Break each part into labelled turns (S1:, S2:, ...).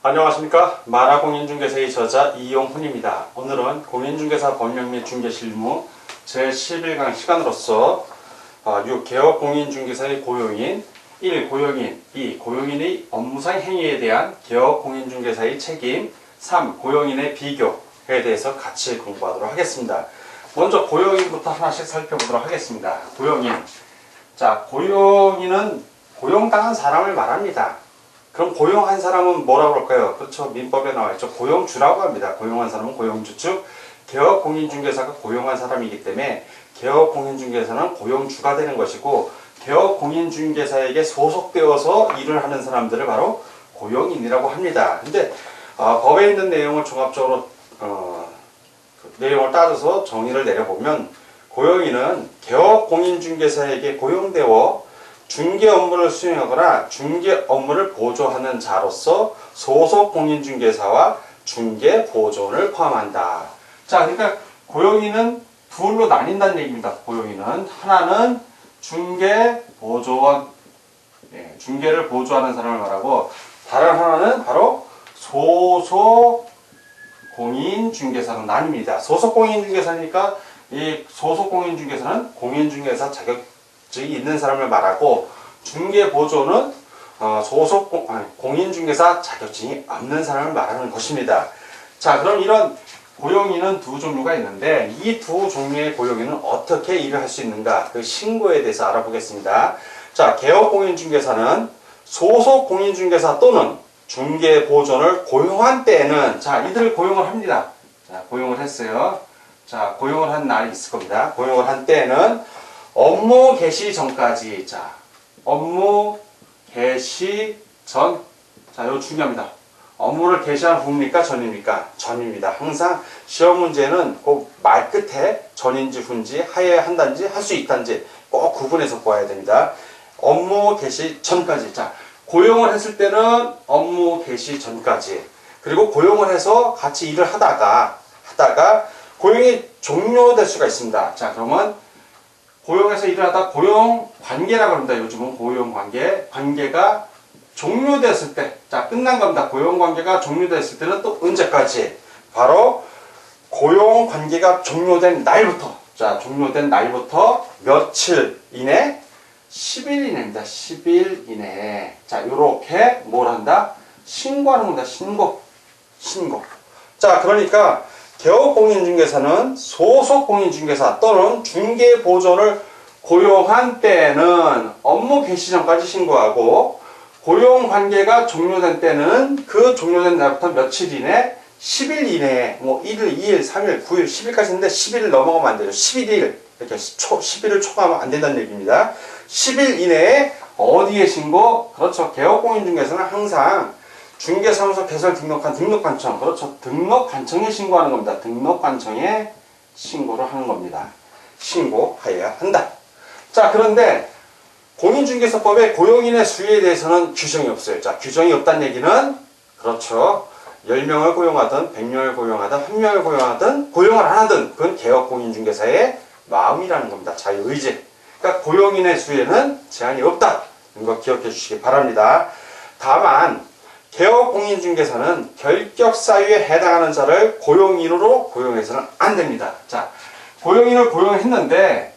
S1: 안녕하십니까. 만화공인중개사의 저자 이용훈입니다. 오늘은 공인중개사 법령 및 중개실무 제11강 시간으로서 개업공인중개사의 고용인 1. 고용인 2. 고용인의 업무상 행위에 대한 개업공인중개사의 책임 3. 고용인의 비교에 대해서 같이 공부하도록 하겠습니다. 먼저 고용인부터 하나씩 살펴보도록 하겠습니다. 고용인. 자, 고용인은 고용당한 사람을 말합니다. 그럼 고용한 사람은 뭐라고 할까요? 그렇죠. 민법에 나와 있죠. 고용주라고 합니다. 고용한 사람은 고용주. 즉 개업공인중개사가 고용한 사람이기 때문에 개업공인중개사는 고용주가 되는 것이고, 개업공인중개사에게 소속되어서 일을 하는 사람들을 바로 고용인이라고 합니다. 근데 법에 있는 내용을 종합적으로 내용을 따져서 정의를 내려보면, 고용인은 개업공인중개사에게 고용되어 중개 업무를 수행하거나 중개 업무를 보조하는 자로서 소속 공인중개사와 중개 보조원을 포함한다. 자, 그러니까 고용인은 둘로 나뉜다는 얘기입니다. 고용인은 하나는 중개 보조원, 중개를 보조하는 사람을 말하고, 다른 하나는 바로 소속 공인중개사로 나뉩니다. 소속 공인중개사니까 이 소속 공인중개사는 공인중개사 자격증이 있는 사람을 말하고, 중개보조는 소속 공인중개사 자격증이 없는 사람을 말하는 것입니다. 자, 그럼 이런 고용인은 두 종류가 있는데, 이 두 종류의 고용인은 어떻게 일을 할 수 있는가, 그 신고에 대해서 알아보겠습니다. 자, 개업공인중개사는 소속 공인중개사 또는 중개보조원을 고용한 때에는, 자, 이들을 고용을 합니다. 자, 고용을 했어요. 자, 고용을 한 날이 있을 겁니다. 고용을 한 때에는 업무 개시 전까지, 자, 업무 개시 전, 자, 이거 중요합니다. 업무를 개시한 후입니까? 전입니까? 전입니다. 항상 시험 문제는 꼭 말 끝에 전인지 후인지, 하여야 한다는지, 할 수 있다는지 꼭 구분해서 보아야 됩니다. 업무 개시 전까지. 자, 고용을 했을 때는 업무 개시 전까지. 그리고 고용을 해서 같이 일을 하다가 고용이 종료될 수가 있습니다. 자, 그러면 고용해서 일을 하다 고용 관계라고 합니다. 요즘은 고용 관계. 관계가 종료됐을 때, 자, 끝난 겁니다. 고용 관계가 종료됐을 때는 또 언제까지? 바로 고용 관계가 종료된 날부터, 자, 종료된 날부터 며칠 이내? 10일 이내입니다. 10일 이내에. 자, 요렇게 뭘 한다? 신고하는 겁니다. 신고. 자, 그러니까 개업공인중개사는 소속 공인중개사 또는 중개보조원을 고용한 때는 업무 개시 전까지 신고하고, 고용관계가 종료된 때는 그 종료된 날부터 며칠 이내, 10일 이내에, 뭐 1일, 2일, 3일, 9일, 10일까지 있는데 10일을 넘어가면 안 되죠. 11일, 이렇게 11일을 초과하면 안 된다는 얘기입니다. 10일 이내에 어디에 신고? 그렇죠. 개업공인중개사는 항상 중개사무소 개설 등록한 등록관청, 그렇죠. 등록관청에 신고하는 겁니다. 등록관청에 신고를 하는 겁니다. 신고하여야 한다. 자, 그런데 공인중개사법에 고용인의 수에 대해서는 규정이 없어요. 자, 규정이 없다는 얘기는, 그렇죠. 10명을 고용하든 100명을 고용하든 1명을 고용하든 고용을 안 하든 그건 개업공인중개사의 마음이라는 겁니다. 자유의지. 그러니까 고용인의 수에는 제한이 없다. 이거 기억해 주시기 바랍니다. 다만 개업공인중개사는 결격사유에 해당하는 자를 고용인으로 고용해서는 안 됩니다. 자, 고용인을 고용했는데,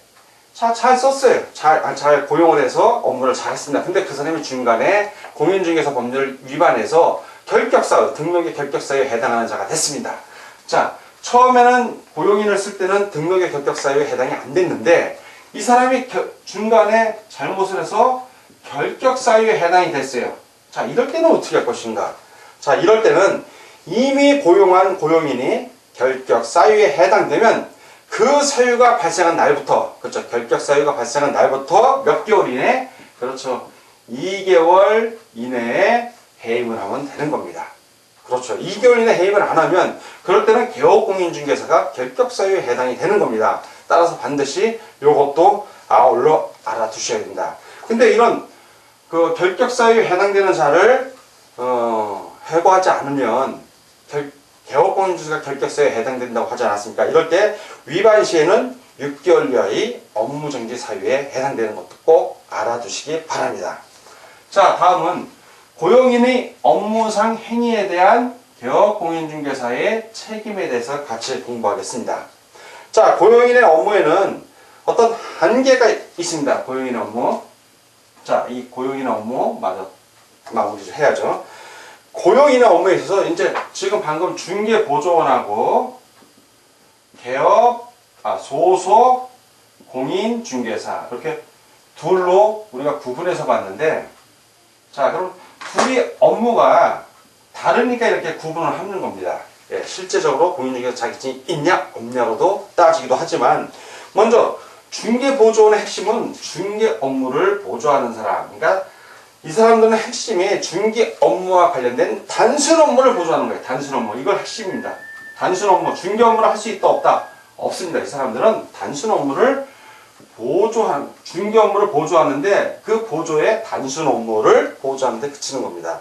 S1: 자, 잘 썼어요. 잘 고용을 해서 업무를 잘 했습니다. 근데 그 사람이 중간에 공인중개사 법률을 위반해서 결격사유, 등록의 결격사유에 해당하는 자가 됐습니다. 자, 처음에는 고용인을 쓸 때는 등록의 결격사유에 해당이 안 됐는데, 이 사람이 중간에 잘못을 해서 결격사유에 해당이 됐어요. 자, 이럴 때는 어떻게 할 것인가? 자, 이럴 때는 이미 고용한 고용인이 결격 사유에 해당되면 그 사유가 발생한 날부터, 그렇죠. 결격 사유가 발생한 날부터 몇 개월 이내, 그렇죠. 2개월 이내에 해임을 하면 되는 겁니다. 그렇죠. 2개월 이내 해임을 안 하면 그럴 때는 개업공인중개사가 결격 사유에 해당이 되는 겁니다. 따라서 반드시 요것도 아울러 알아두셔야 된다. 근데 이런 그 결격사유에 해당되는 자를 해고하지 않으면 개업공인중개사가 결격사유에 해당된다고 하지 않았습니까? 이럴 때 위반 시에는 6개월 이하의 업무정지 사유에 해당되는 것도 꼭 알아두시기 바랍니다. 자, 다음은 고용인의 업무상 행위에 대한 개업공인중개사의 책임에 대해서 같이 공부하겠습니다. 자, 고용인의 업무에는 어떤 한계가 있습니다. 고용인의 업무. 자, 이 고용인의 업무 마무리 좀 해야죠. 고용인의 업무에 있어서 이제 지금 방금 중개보조원하고 소속 공인중개사 이렇게 둘로 우리가 구분해서 봤는데, 자, 그럼 둘이 업무가 다르니까 이렇게 구분을 하는 겁니다. 예, 실제적으로 공인중개사 자격증이 있냐 없냐로도 따지기도 하지만, 먼저 중개보조원의 핵심은 중개 업무를 보조하는 사람. 그러니까 이 사람들은 핵심이 중개 업무와 관련된 단순 업무를 보조하는 거예요. 단순 업무. 이걸 핵심입니다. 단순 업무. 중개 업무를 할 수 있다 없다? 없습니다. 이 사람들은 단순 업무를 중개 업무를 보조하는데 그 보조의 단순 업무를 보조하는데 그치는 겁니다.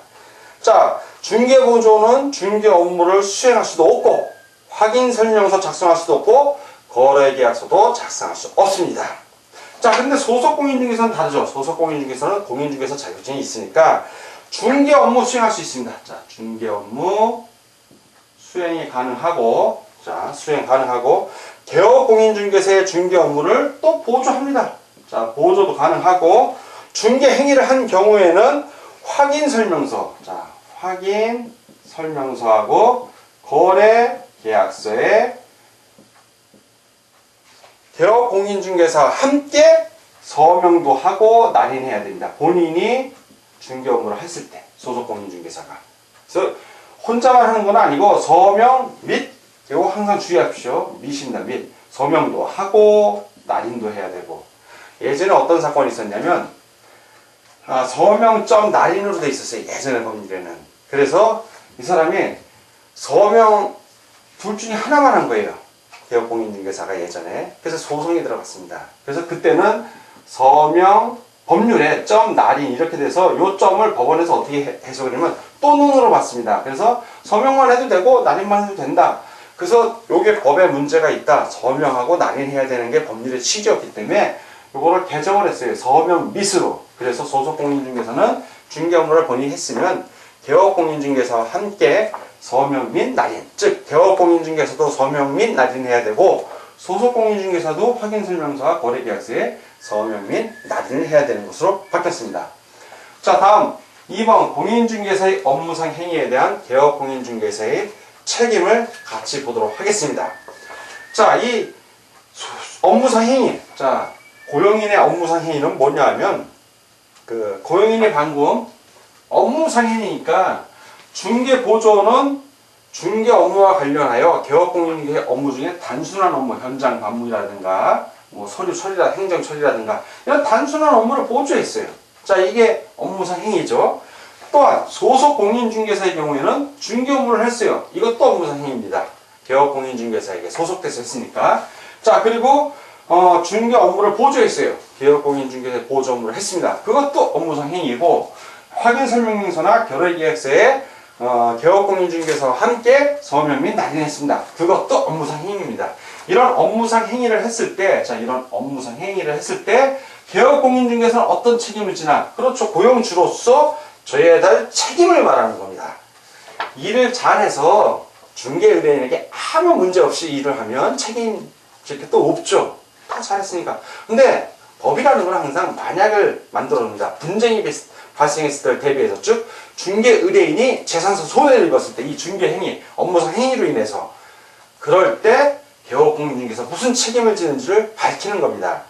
S1: 자, 중개보조는 중개 업무를 수행할 수도 없고, 확인설명서 작성할 수도 없고, 거래계약서도 작성할 수 없습니다. 자, 근데 소속공인중개사는 다르죠. 소속공인중개사는 공인중개사 자격증이 있으니까 중개 업무 수행할 수 있습니다. 자, 중개 업무 수행이 가능하고, 개업공인중개사의 중개 업무를 또 보조합니다. 자, 보조도 가능하고, 중개 행위를 한 경우에는 확인설명서, 자, 확인설명서하고 거래계약서에 개업공인중개사와 함께 서명도 하고 날인해야 됩니다. 본인이 중개 업무를 했을 때, 소속공인중개사가. 그래서 혼자만 하는 건 아니고 서명 및, 이거 항상 주의하십시오. 밑입니다. 밑. 서명도 하고 날인도 해야 되고. 예전에 어떤 사건이 있었냐면 서명점 날인으로 돼 있었어요. 예전에 법률에는. 그래서 이 사람이 서명 둘 중에 하나만 한 거예요. 개업공인중개사가 예전에. 그래서 소송이 들어갔습니다. 그래서 그때는 서명 법률에 점 날인 이렇게 돼서 요 점을 법원에서 어떻게 해석을 하냐면 또 눈으로 봤습니다. 그래서 서명만 해도 되고 날인만 해도 된다. 그래서 요게 법에 문제가 있다. 서명하고 날인해야 되는 게 법률의 취지였기 때문에 요거를 개정을 했어요. 서명 및으로. 그래서 소속공인중개사는 중개 업무를 본인이 했으면 개업공인중개사와 함께 서명 및 날인, 즉 개업공인중개사도 서명 및 날인해야 되고, 소속공인중개사도 확인설명서와 거래계약서에 서명 및 날인을 해야 되는 것으로 바뀌었습니다. 자, 다음 2번 공인중개사의 업무상 행위에 대한 개업공인중개사의 책임을 같이 보도록 하겠습니다. 자, 이 업무상 행위, 자, 고용인의 업무상 행위는 뭐냐 하면, 고용인이 방금 업무상 행위니까 중개보조는 중개 업무와 관련하여 개업공인중개 업무 중에 단순한 업무, 현장 방문이라든가 뭐 서류 처리라, 행정 처리라든가 이런 단순한 업무를 보조했어요. 자, 이게 업무상 행위죠. 또한 소속공인중개사의 경우에는 중개 업무를 했어요. 이것도 업무상 행위입니다. 개업공인중개사에게 소속돼서 했으니까. 자, 그리고 중개 업무를 보조했어요. 개업공인중개사의 보조 업무를 했습니다. 그것도 업무상 행위고, 확인설명서나 거래계약서에 개업공인중개사와 함께 서명 및 날인했습니다. 그것도 업무상 행위입니다. 이런 업무상 행위를 했을 때, 개업공인중개사는 어떤 책임을 지나? 그렇죠. 고용주로서 져야 될 책임을 말하는 겁니다. 일을 잘해서 중개 의뢰인에게 아무 문제 없이 일을 하면 책임 질 게 또 없죠. 다 잘했으니까. 근데 법이라는 건 항상 만약을 만들어 놉니다. 분쟁이 발생했을 때 대비해서, 즉 중개 의뢰인이 재산상 손해를 입었을 때, 이 중개 행위, 업무상 행위로 인해서, 그럴 때 개업공인중개사 무슨 책임을 지는지를 밝히는 겁니다.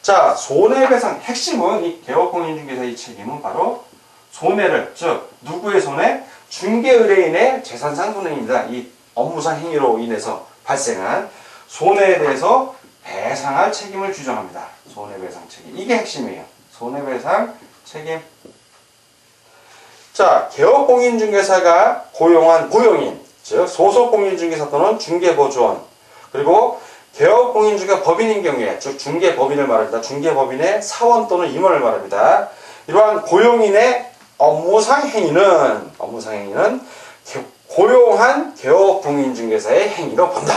S1: 자, 손해배상 핵심은, 이 개업공인중개사의 책임은 바로 손해를, 즉 누구의 손해? 중개 의뢰인의 재산상 손해입니다. 이 업무상 행위로 인해서 발생한 손해에 대해서 배상할 책임을 규정합니다. 손해배상 책임. 이게 핵심이에요. 손해배상 책임. 자, 개업공인중개사가 고용한 고용인, 즉 소속공인중개사 또는 중개보조원, 그리고 개업공인중개사 법인인 경우에, 즉 중개법인을 말합니다. 중개법인의 사원 또는 임원을 말합니다. 이러한 고용인의 업무상 행위는 고용한 개업공인중개사의 행위로 본다.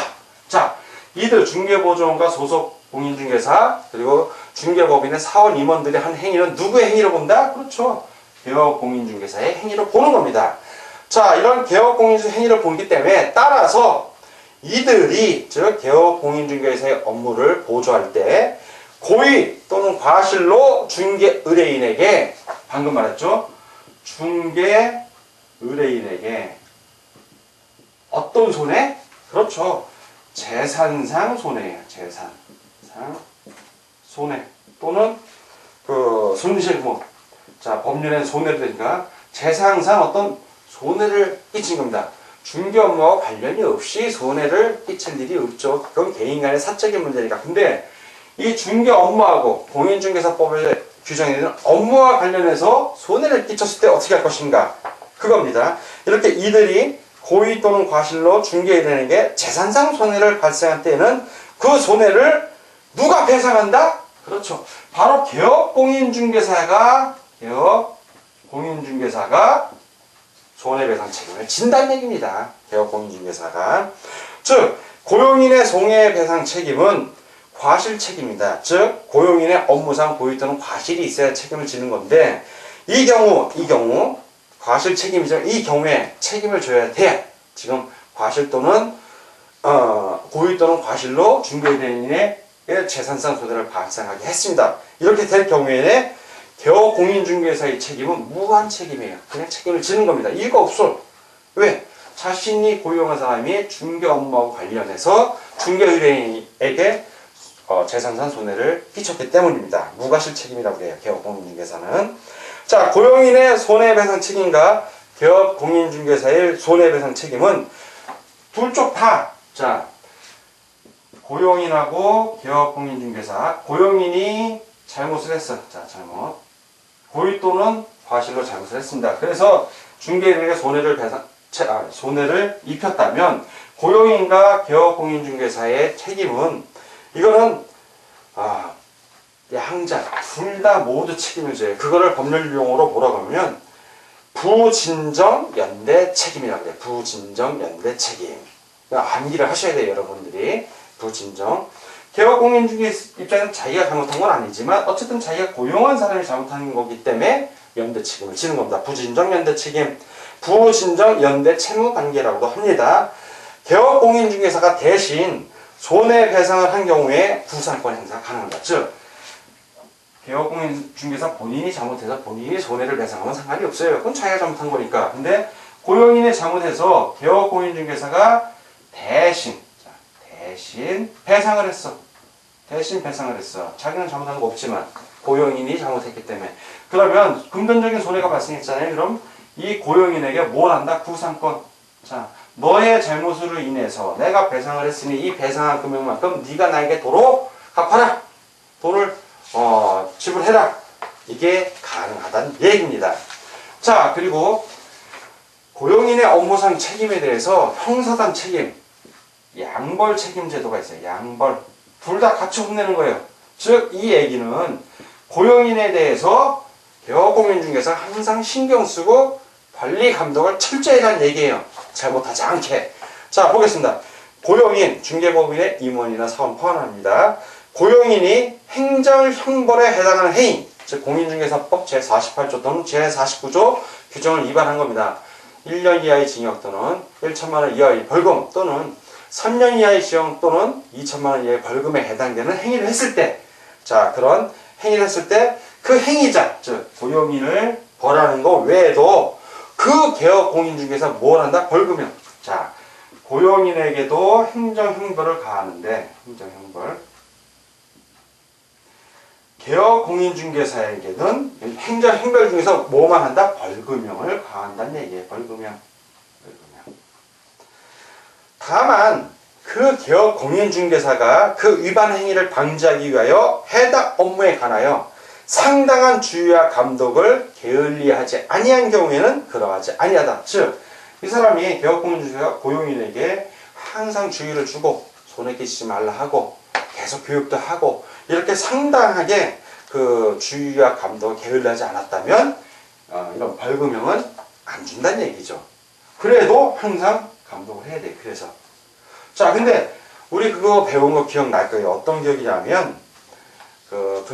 S1: 자, 이들 중개보조원과 소속공인중개사 그리고 중개법인의 사원 임원들이 한 행위는 누구의 행위로 본다? 그렇죠. 개업공인중개사의 행위를 보는 겁니다. 자, 이런 개업공인중개사 행위를 보기 때문에 따라서 이들이 즉 개업공인중개사의 업무를 보조할 때 고의 또는 과실로 중개 의뢰인에게 방금 말했죠? 중개 의뢰인에게 어떤 손해? 그렇죠. 재산상 손해예요. 재산상 손해 또는 그 손실뭐 자 법률엔 손해를 되니까 재산상 어떤 손해를 끼친 겁니다. 중개 업무와 관련이 없이 손해를 끼칠 일이 없죠. 그건 개인 간의 사적인 문제니까. 근데 이 중개 업무하고 공인중개사법에 규정되어 있는 업무와 관련해서 손해를 끼쳤을 때 어떻게 할 것인가? 그겁니다. 이렇게 이들이 고의 또는 과실로 중개인에게 재산상 손해를 발생할 때에는 그 손해를 누가 배상한다? 그렇죠. 바로 개업공인중개사가 손해배상 책임을 진다는 얘기입니다. 개업공인중개사가. 즉 고용인의 손해배상 책임은 과실 책임이다. 즉 고용인의 업무상 고의 또는 과실이 있어야 책임을 지는 건데 이 경우 과실 책임이죠. 이 경우에 책임을 져야 돼. 지금 과실 또는 고의 또는 과실로 중개인의 재산상 손해를 발생하게 했습니다. 이렇게 될 경우에는 개업공인중개사의 책임은 무한 책임이에요. 그냥 책임을 지는 겁니다. 이유가 없어. 왜? 자신이 고용한 사람이 중개 업무와 관련해서 중개 의뢰인에게 재산상 손해를 끼쳤기 때문입니다. 무과실 책임이라고 해요. 개업공인중개사는. 자, 고용인의 손해배상 책임과 개업공인중개사의 손해배상 책임은 둘 쪽 다. 자, 고용인하고 개업공인중개사. 고용인이 잘못을 했어. 자, 잘못. 고의 또는 과실로 잘못을 했습니다. 그래서 중개인에게 손해를 입혔다면 고용인과 개업공인중개사의 책임은 이거는 양자 둘 다 모두 책임을 져요. 그거를 법률 용어로 뭐라고 하면 부진정 연대 책임이라고 해요. 부진정 연대 책임. 암기를 하셔야 돼요, 여러분들이. 부진정. 개업공인중개사 입장에서 자기가 잘못한 건 아니지만 어쨌든 자기가 고용한 사람이 잘못한 거기 때문에 연대 책임을 지는 겁니다. 부진정 연대 책임. 부진정 연대 채무관계라고도 합니다. 개업공인중개사가 대신 손해배상을 한 경우에 구상권 행사가 가능합니다. 즉 개업공인중개사 본인이 잘못해서 본인이 손해를 배상하면 상관이 없어요. 그건 자기가 잘못한 거니까. 근데 고용인이 잘못해서 개업공인중개사가 대신 배상을 했어. 자기는 잘못한 거 없지만 고용인이 잘못했기 때문에. 그러면 금전적인 손해가 발생했잖아요. 그럼 이 고용인에게 뭘 한다? 구상권. 자, 너의 잘못으로 인해서 내가 배상을 했으니 이 배상한 금액만큼 네가 나에게 도로 갚아라. 돈을 지불해라. 이게 가능하다는 얘기입니다. 자, 그리고 고용인의 업무상 책임에 대해서 형사상 책임, 양벌 책임 제도가 있어요. 양벌. 둘 다 같이 혼내는 거예요. 즉, 이 얘기는 고용인에 대해서 개업공인중개사가 항상 신경 쓰고 관리 감독을 철저히 하는 얘기예요. 잘못하지 않게. 자, 보겠습니다. 고용인, 중개법인의 임원이나 사원 포함합니다. 고용인이 행정형벌에 해당하는 행위, 즉 공인중개사법 제48조 또는 제49조 규정을 위반한 겁니다. 1년 이하의 징역 또는 1천만 원 이하의 벌금 또는 3년 이하의 징역 또는 2천만 원 이하의 벌금에 해당되는 행위를 했을 때, 자, 그런 행위를 했을 때 그 행위자, 즉 고용인을 벌하는 거 외에도 그 개업공인중개사 뭘 한다? 벌금형. 자, 고용인에게도 행정형벌을 가하는데, 행정형벌. 개업공인중개사에게는 행정형벌 중에서 뭐만 한다? 벌금형을 가한다는 얘기예요. 벌금형. 다만 그 개업공인중개사가 그 위반 행위를 방지하기 위하여 해당 업무에 관하여 상당한 주의와 감독을 게을리하지 아니한 경우에는 그러하지 아니하다. 즉, 이 사람이 개업공인중개사가 고용인에게 항상 주의를 주고 손해 끼치지 말라 하고 계속 교육도 하고 이렇게 상당하게 그 주의와 감독을 게을리하지 않았다면 이런 벌금형은 안 준다는 얘기죠. 그래도 항상 감독을 해야 돼. 그래서 자, 근데 우리 그거 배운 거 기억날 거예요. 어떤 기억이냐면 그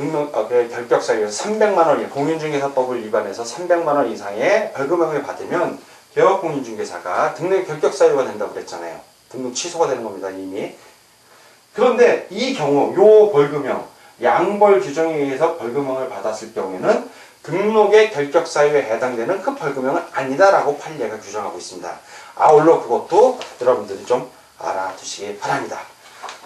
S1: 결격사유에서 300만 원, 공인중개사법을 위반해서 300만 원 이상의 벌금형을 받으면 개업공인중개사가 등록 결격사유가 된다고 그랬잖아요. 등록 취소가 되는 겁니다, 이미. 그런데 이 경우, 요 벌금형, 양벌 규정에 의해서 벌금형을 받았을 경우에는 등록의 결격사유에 해당되는 그 벌금형은 아니다라고 판례가 규정하고 있습니다. 아울러 그것도 여러분들이 좀 알아두시기 바랍니다.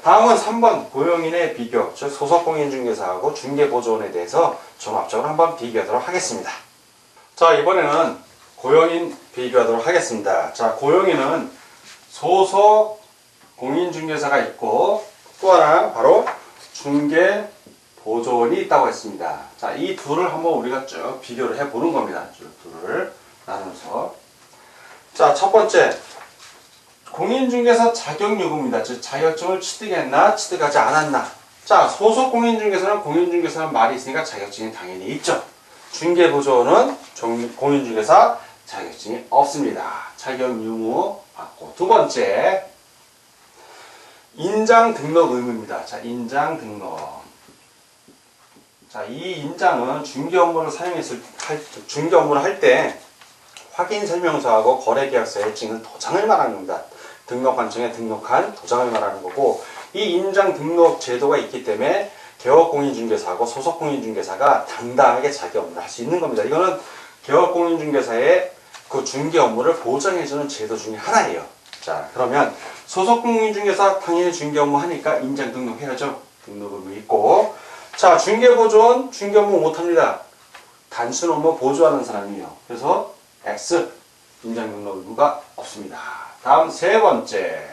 S1: 다음은 3번 고용인의 비교, 즉 소속공인중개사하고 중개보조원에 대해서 종합적으로 한번 비교하도록 하겠습니다. 자, 이번에는 고용인 비교하도록 하겠습니다. 자, 고용인은 소속공인중개사가 있고 또 하나 바로 중개보조원이 있다고 했습니다. 자, 이 둘을 한번 우리가 쭉 비교를 해보는 겁니다. 쭉 둘을 나눠서. 자, 첫 번째 공인중개사 자격요구입니다. 즉 자격증을 취득했나 취득하지 않았나. 자, 소속공인중개사는 공인중개사는 말이 있으니까 자격증이 당연히 있죠. 중개보조원은 공인중개사 자격증이 없습니다. 자격 유무 받고. 두 번째 인장 등록 의무입니다. 자, 인장 등록. 자, 이 인장은 중개 업무를 중개 업무를 할 때 확인 설명서하고 거래계약서에 찍는 도장을 말하는 겁니다. 등록관청에 등록한 도장을 말하는 거고, 이 인장 등록 제도가 있기 때문에 개업공인중개사하고 소속공인중개사가 당당하게 자기 업무를 할 수 있는 겁니다. 이거는 개업공인중개사의 그 중개 업무를 보장해주는 제도 중에 하나예요. 자, 그러면 소속공인중개사 당연히 중개 업무 하니까 인장 등록해야죠. 등록 의무 있고. 자, 중개보조원 중개 업무 못합니다. 단순 업무 보조하는 사람이에요. 그래서 X 인장 등록 의무가 없습니다. 다음 세 번째.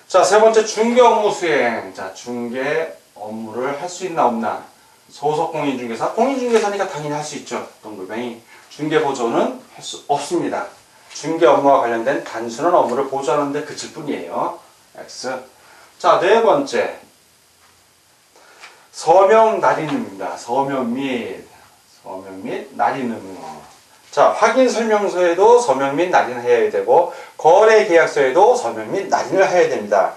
S1: 자, 세 번째 중개 업무 수행. 자, 중개 업무를 할 수 있나 없나. 소속공인중개사, 공인중개사니까 당연히 할 수 있죠. 동글뱅이. 중개보조는 할 수 없습니다. 중개 업무와 관련된 단순한 업무를 보조하는데 그칠 뿐이에요. X. 자, 네 번째. 서명 날인입니다. 서명 및 날인 의무. 자, 확인 설명서에도 서명 및 날인을 해야 되고 거래 계약서에도 서명 및 날인을 해야 됩니다.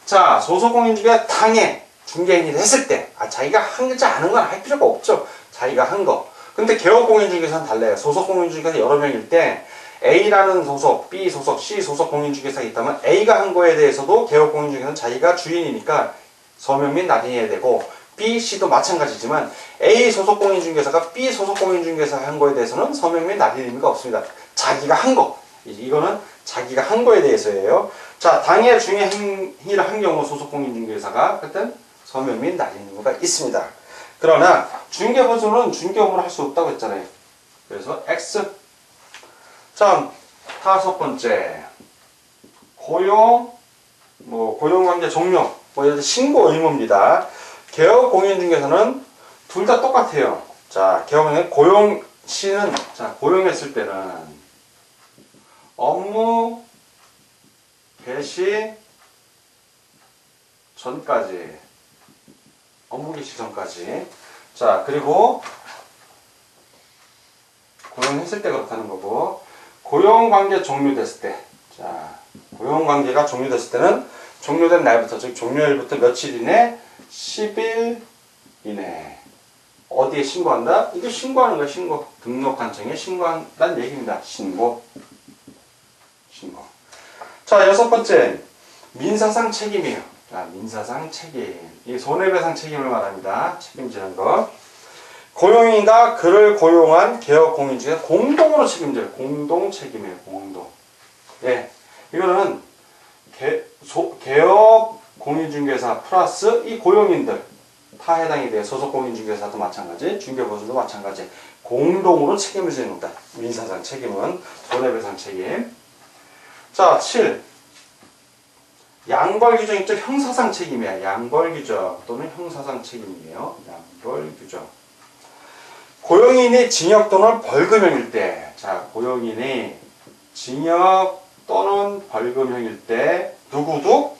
S1: 자, 소속공인중개사 당해 중개인이 했을 때 자기가 한지 않은 건 할 필요가 없죠. 자기가 한 거. 근데 개업공인중개사는 달라요. 소속공인중개사 여러 명일 때 A라는 소속, B 소속, C 소속 공인중개사가 있다면 A가 한 거에 대해서도 개업공인중개사는 자기가 주인이니까 서명 및 날인해야 되고, B, C도 마찬가지지만 A 소속공인중개사가 B 소속공인중개사 한 거에 대해서는 서명 및 날인 의무가 없습니다. 자기가 한 거. 이거는 자기가 한 거에 대해서예요. 자, 당해 중에 행위를 한 경우 소속공인중개사가 그땐 서명 및 날인 의무가 있습니다. 그러나 중개보조는 중개 업무를 할 수 없다고 했잖아요. 그래서 X. 자, 다섯 번째. 고용관계 종료. 신고 의무입니다. 개업공인중개사는 둘 다 똑같아요. 자, 고용시는, 자, 고용했을 때는 업무 개시 전까지. 업무 개시 전까지. 자, 그리고 고용했을 때 그렇다는 거고, 고용관계 종료됐을 때. 자, 고용관계가 종료됐을 때는 종료된 날부터, 즉 종료일부터 며칠 이내 10일 이내. 어디에 신고한다? 이게 신고하는 거야, 신고. 등록관청에 신고한다는 얘기입니다. 신고. 자, 여섯 번째. 민사상 책임이에요. 자, 민사상 책임. 이 손해배상 책임을 말합니다. 책임지는 거. 고용인과 그를 고용한 개업공인중개사 공동으로 책임져요. 공동 책임이에요. 공동. 예. 이거는 개업공인중개사 플러스 이 고용인들 다 해당이 돼요. 소속공인중개사도 마찬가지, 중개보조도 마찬가지. 공동으로 책임을 지는 겁니다. 민사상 책임은 손해배상 책임. 자, 7. 양벌규정 있죠? 형사상 책임이야. 양벌규정 또는 형사상 책임이에요. 양벌규정. 고용인이 징역 또는 벌금형일 때, 자, 고용인이 징역 또는 벌금형일 때 누구도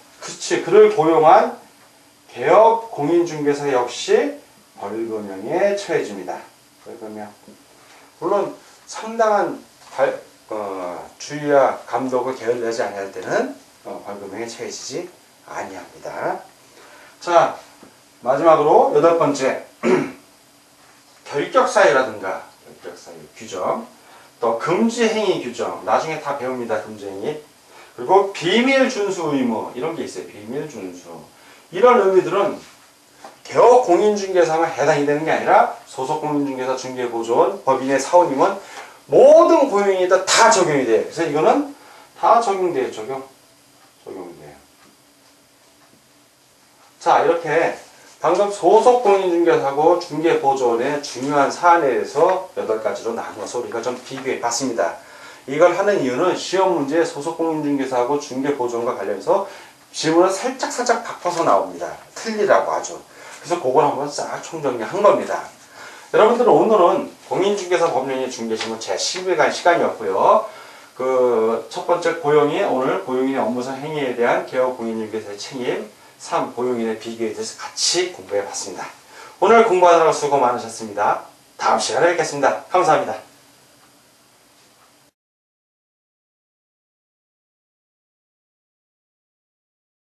S1: 그를 고용한 개업 공인중개사 역시 벌금형에 처해집니다. 벌금형. 물론 상당한 주의와 감독을 게을리하지 않을 때는 벌금형에 처해지지 아니합니다. 자, 마지막으로 8번째 결격사유라든가 결격사유 규정, 또 금지행위 규정, 나중에 다 배웁니다. 금지행위. 그리고 비밀 준수 의무, 이런 게 있어요. 비밀 준수. 이런 의미들은 개업 공인중개사만 해당이 되는 게 아니라 소속 공인중개사, 중개보조원, 법인의 사원임은 모든 고용인에다 다 적용이 돼요. 그래서 이거는 다 적용돼요. 적용돼요. 자, 이렇게 방금 소속 공인중개사하고 중개보조원의 중요한 사안에 대해서 8가지로 나누어서 우리가 좀 비교해 봤습니다. 이걸 하는 이유는 시험 문제에 소속 공인중개사하고 중개보조원과 관련해서 질문을 살짝 바꿔서 나옵니다. 틀리라고 하죠. 그래서 그걸 한번 싹 총정리한 겁니다. 여러분들은 오늘은 공인중개사 법령의 중개심은 제11간 시간이었고요. 그 첫 번째 고용인, 오늘 고용인의 업무상 행위에 대한 개업 공인중개사의 책임, 3. 고용인의 비교에 대해서 같이 공부해 봤습니다. 오늘 공부하느라 수고 많으셨습니다. 다음 시간에 뵙겠습니다. 감사합니다.